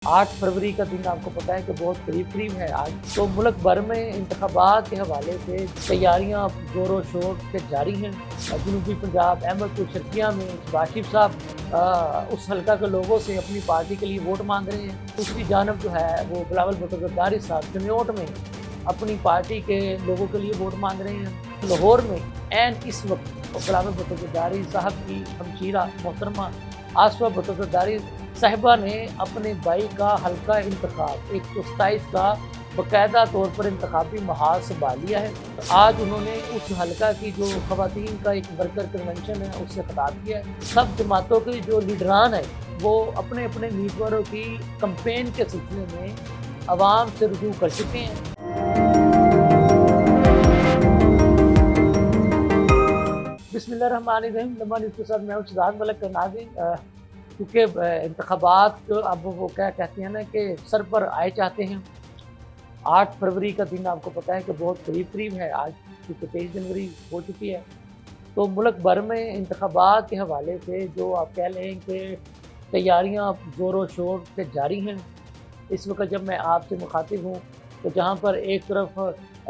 8 फरवरी का दिन आपको पता है कि बहुत करीब है आज। तो मुल्क भर में इंतखाबात के हवाले से तैयारियां ज़ोरों शोर से जारी हैं। जनूबी पंजाब अहमदपुर शर्किया में शहबाज शरीफ साहब उस हल्का के लोगों से अपनी पार्टी के लिए वोट मांग रहे हैं। दूसरी जानब जो है वो बिलावल भुट्टो ज़रदारी साहब जन्योट में अपनी पार्टी के लोगों के लिए वोट मांग रहे हैं। लाहौर में एन इस वक्त बिलावल भुट्टो ज़रदारी साहब की हमशीरा मोहतरमा आसफा भुट्टो ज़रदारी साहिबा ने अपने भाई का हल्का इंतखाब 127 का बाकायदा तौर पर इंतखाबी महाज संभाल लिया है। तो आज उन्होंने उस हल्का की जो खवातीन का एक वर्कर कन्वेंशन है उससे खिताब किया है। सब जमातों के जो लीडरान है वो अपने अपने उम्मीदवारों की कैंपेन के सिलसिले में आवाम से रुजू कर चुके हैं। बिस्मिल्लाहिर्रहमानिर्रहीम। न्यूज़ के साथ मैं हूं शहजाद मलिक नाज़रीन। क्योंकि इंतखाबात अब वो क्या कहते हैं ना कि सर पर आए चाहते हैं। 8 फरवरी का दिन आपको पता है कि बहुत करीब है आज, क्योंकि 23 जनवरी हो चुकी है। तो मुल्क भर में इंतखाबात के हवाले से जो आप कह लें कि तैयारियां ज़ोरों शोर से जारी हैं। इस वक्त जब मैं आपसे मुखातिब हूँ तो जहाँ पर एक तरफ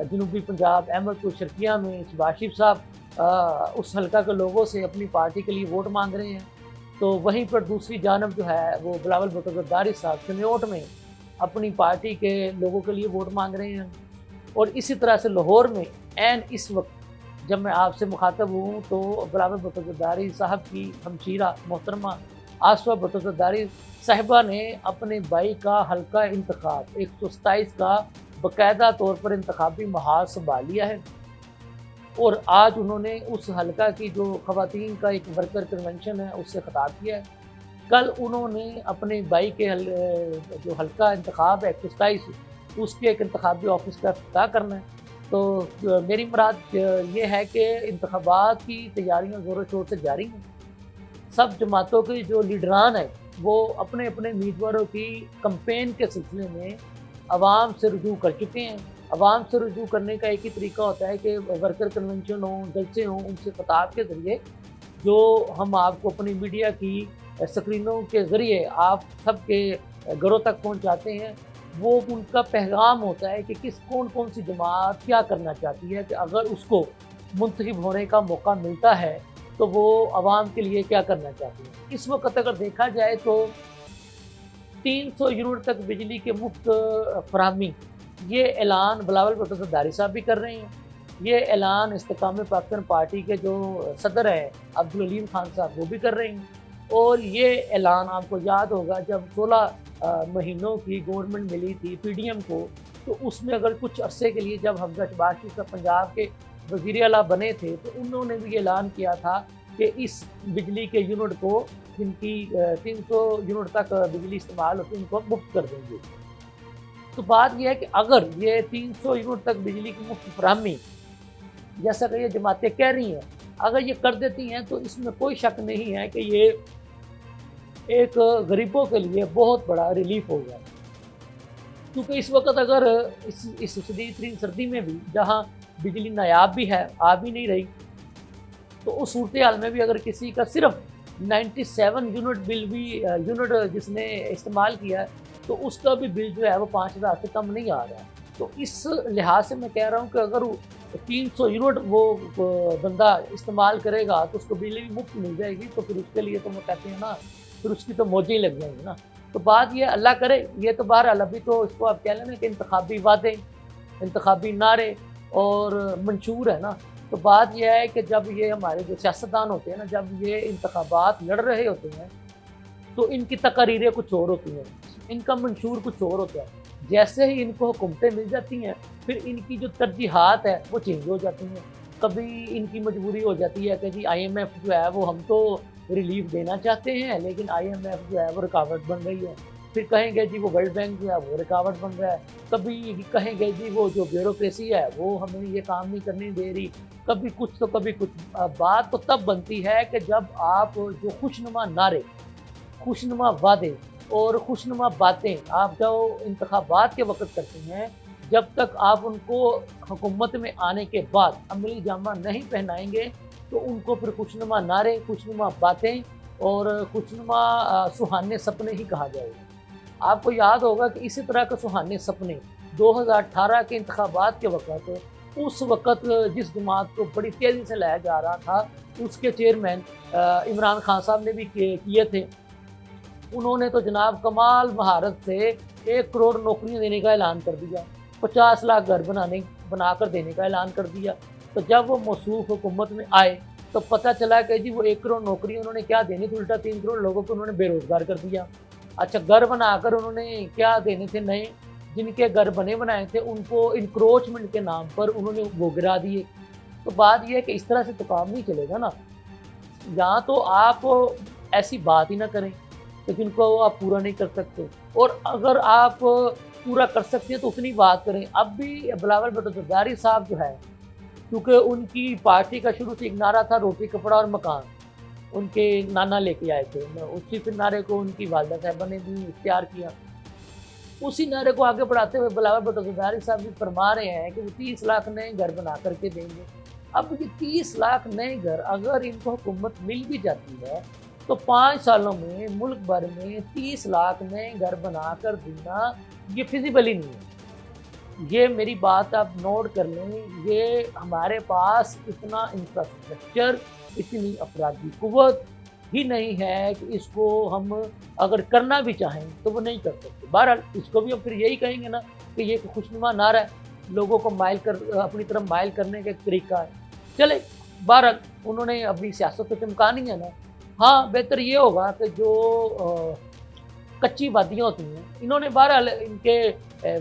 जनूबी पंजाब अहमदपुर शर्किया में शहबाज शरीफ साहब उस हल्का के लोगों से अपनी पार्टी के लिए वोट मांग रहे हैं, तो वहीं पर दूसरी जानब जो है वो बिलावल भुट्टो ज़रदारी साहब जन्योट में अपनी पार्टी के लोगों के लिए वोट मांग रहे हैं। और इसी तरह से लाहौर में एन इस वक्त जब मैं आपसे मुखातब हूँ तो बिलावल भुट्टो ज़रदारी साहब की हमशीरा मोहतरमा आसफा भुट्टो ज़रदारी साहिबा ने अपने भाई का हल्का इंतखाब 127 का बाकायदा तौर पर इंतखाबी महाज संभाल लिया है। और आज उन्होंने उस हल्का की जो खवातीन का एक वर्कर कन्वेंशन है उससे खिताब किया है। कल उन्होंने अपने भाई के जो हल्का इंतखाब है 127 उसके एक इंतखाबी ऑफिस का इफ्तिताह करना है। तो मेरी मुराद ये है कि इंतखाबात की तैयारियां ज़ोरों शोर से जारी हैं। सब जमातों के जो लीडरान है वो अपने अपने उम्मीदवारों की कैंपेन के सिलसिले में आवाम से रुजू कर चुके हैं। आवाम से रुजू करने का एक ही तरीका होता है कि वर्कर कन्वेंशन हों, जलसे हों, उनसे खिताब के ज़रिए जो हम आपको अपनी मीडिया की स्क्रीनों के ज़रिए आप सबके घरों तक पहुंचाते हैं, वो उनका पैगाम होता है कि कौन कौन सी जमात क्या करना चाहती है, कि अगर उसको मुंतखब होने का मौका मिलता है तो वो आवाम के लिए क्या करना चाहती है। इस वक्त अगर देखा जाए तो 300 यूनिट तक बिजली के मुफ्त फराहमी, ये ऐलान बिलावल भुट्टो ज़रदारी साहब भी कर रहे हैं। ये ऐलान इस्तेकाम पाकिस्तान पार्टी के जो सदर हैं अब्दुल हलीम खान साहब वो भी कर रहे हैं। और ये ऐलान आपको याद होगा जब 16 महीनों की गवर्नमेंट मिली थी PDM को, तो उसमें अगर कुछ अरसे के लिए जब हमजा शहबाज शरीफ साहब पंजाब के वज़ीर आला बने थे तो उन्होंने भी ऐलान किया था कि इस बिजली के यूनिट को जिनकी 300 यूनिट तक बिजली इस्तेमाल होती है उनको मुफ्त कर देंगे। तो बात यह है कि अगर ये 300 यूनिट तक बिजली की मुफ्त फराहमी जैसा कि ये जमातें कह रही हैं, अगर ये कर देती हैं तो इसमें कोई शक नहीं है कि ये एक गरीबों के लिए बहुत बड़ा रिलीफ होगा। क्योंकि इस वक्त अगर इस शदीद सर्दी में भी जहाँ बिजली नायाब भी है, आ भी नहीं रही, तो उस सूरत हाल में भी अगर किसी का सिर्फ 97 यूनिट बिल भी यूनिट जिसने इस्तेमाल किया है तो उसका भी बिल जो है वो 5000 से कम नहीं आ रहा है। तो इस लिहाज से मैं कह रहा हूँ कि अगर 300 यूनिट वो बंदा इस्तेमाल करेगा तो उसको बिजली भी मुफ्त मिल जाएगी, तो फिर उसके लिए तो वो कहते हैं ना, फिर उसकी तो मौजें ही लग जाएंगी ना। तो बात ये अल्लाह करे, ये तो बहरहाल अभी तो इसको आप कह लेना कि इंतखाबी वादे, इंतखाबी नारे और मंशूर है ना। तो बात यह है कि जब ये हमारे जो सियासतदान होते हैं ना, जब ये इंतखाबात लड़ रहे होते हैं तो इनकी तकरीरें कुछ और होती हैं, इनका मंशूर कुछ और होता है। जैसे ही इनको हुकूमतें मिल जाती हैं फिर इनकी जो तरजीहात है वो चेंज हो जाती हैं। कभी इनकी मजबूरी हो जाती है कि जी IMF जो है वो हम तो रिलीफ देना चाहते हैं लेकिन IMF जो है वो रुकावट बन रही है। फिर कहेंगे जी वो वर्ल्ड बैंक जो है वो रुकावट बन रहा है। कभी कहेंगे जी वो जो ब्यूरोक्रेसी है वो हमें ये काम नहीं करने दे रही। कभी कुछ तो कभी कुछ। बात तो तब बनती है कि जब आप जो खुशनुमा नारे, खुशनुमा वादे और खुशनुमा बातें आप जो इंतखाबात के वक्त करते हैं, जब तक आप उनको हुकूमत में आने के बाद अमली जामा नहीं पहनाएंगे तो उनको फिर खुशनुमा नारे, खुशनुमा बातें और खुशनुमा सुहाने सपने ही कहा जाएगा। آپ کو یاد ہوگا کہ اسی طرح کے سہانے سپنے 2018 کے انتخابات کے وقت، اس وقت جس جماعت کو بڑی تیزی سے لایا جا رہا تھا، اس کے چیئرمین عمران خان صاحب نے بھی کیے تھے۔ انہوں نے تو جناب کمال مہارت سے 1 کروڑ نوکریاں دینے کا اعلان کر دیا، 50 لاکھ گھر بنا کر دینے کا اعلان کر دیا۔ تو جب وہ موصوف حکومت میں آئے تو پتہ چلا کہ جی وہ 1 کروڑ نوکری انہوں نے کیا دینی تھی، الٹا 3 کروڑ لوگوں کو انہوں نے بے روزگار کر دیا۔ اچھا، گھر بنا کر انہوں نے کیا دینے تھے، نئے جن کے گھر بنائے تھے ان کو انکروچمنٹ کے نام پر انہوں نے وہ گرا دیے۔ تو بات یہ ہے کہ اس طرح سے تو کام نہیں چلے گا نا، یہاں تو آپ ایسی بات ہی نہ کریں کہ جن کو آپ پورا نہیں کر سکتے، اور اگر آپ پورا کر سکتے ہیں تو اتنی بات کریں۔ اب بھی بلاول بھٹو زرداری صاحب جو ہے، کیونکہ ان کی پارٹی کا شروع سے ایک نعرہ تھا روٹی کپڑا اور مکان، ان کے نانا لے کے آئے تھے، اسی پھر نعرے کو ان کی والدہ صاحبہ نے بھی اختیار کیا۔ اسی نعرے کو آگے بڑھاتے ہوئے بلاول بھٹو زرداری صاحب بھی فرما رہے ہیں کہ وہ 30 لاکھ نئے گھر بنا کر کے دیں گے۔ اب یہ 30 لاکھ نئے گھر اگر ان کو حکومت مل بھی جاتی ہے تو 5 سالوں میں ملک بھر میں 30 لاکھ نئے گھر بنا کر دینا یہ فیزیبل ہی نہیں ہے۔ یہ میری بات آپ نوٹ کر لیں، یہ ہمارے پاس اتنا انفراسٹرکچر، اتنی افرادی قوت ہی نہیں ہے کہ اس کو ہم اگر کرنا بھی چاہیں تو وہ نہیں کر سکتے۔ بہرحال اس کو بھی ہم پھر یہی کہیں گے نا کہ یہ ایک خوشنما نعرہ ہے، لوگوں کو اپنی طرف مائل کرنے کا ایک طریقہ ہے۔ چلے، بہرحال انہوں نے اپنی سیاست تو چمکانی ہے نا۔ ہاں، بہتر یہ ہوگا کہ جو کچی وادیاں ہوتی ہیں، انہوں نے بہرحال ان کے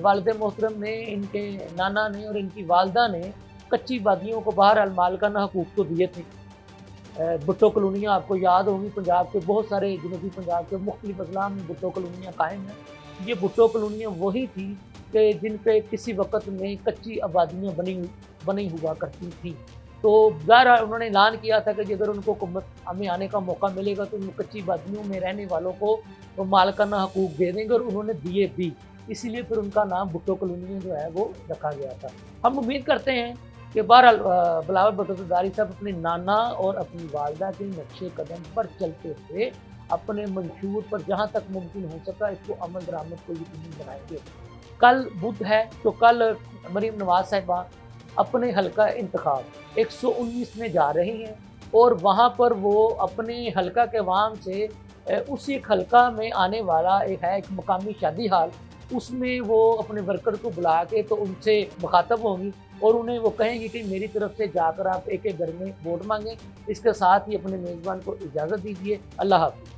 والد محترم نے، ان کے نانا نے اور ان کی والدہ نے کچی وادیوں کو بہرحال مالکانہ حقوق تو دیے تھے۔ بھٹو کالونیاں آپ کو یاد ہوں گی، پنجاب کے بہت سارے جنوبی پنجاب کے مختلف اضلاع میں بھٹو کالونیاں قائم ہیں۔ یہ بھٹو کالونیاں وہی تھی کہ جن پہ کسی وقت میں کچی آبادیاں بنی ہوا کرتی تھیں۔ تو ظاہر انہوں نے اعلان کیا تھا کہ اگر ان کو حکومت ہمیں آنے کا موقع ملے گا تو ان کچی وادیوں میں رہنے والوں کو وہ مالکانہ حقوق دے دیں گے، اور انہوں نے دیے بھی، اسی لیے پھر ان کا نام بھٹو کالونیاں جو ہے وہ رکھا گیا تھا۔ ہم امید کرتے ہیں کہ بہرحال بلاول بھٹو زرداری صاحب اپنے نانا اور اپنی والدہ کے نقش قدم پر چلتے ہوئے اپنے منشور پر جہاں تک ممکن ہو سکا اس کو عمل درآمد کو یقینی بنائیں گے۔ کل بدھ ہے تو کل مریم نواز صاحبہ اپنے حلقہ انتخاب 119 میں جا رہی ہیں، اور وہاں پر وہ اپنے حلقہ کے عوام سے اسی حلقہ میں آنے والا ایک مقامی شادی ہال، اس میں وہ اپنے ورکر کو بلا کے تو ان سے مخاطب ہوں گی اور انہیں وہ کہیں گی کہ میری طرف سے جا کر آپ ایک ایک گھر میں ووٹ مانگیں۔ اس کے ساتھ ہی اپنے میزبان کو اجازت دیجیے۔ اللہ حافظ۔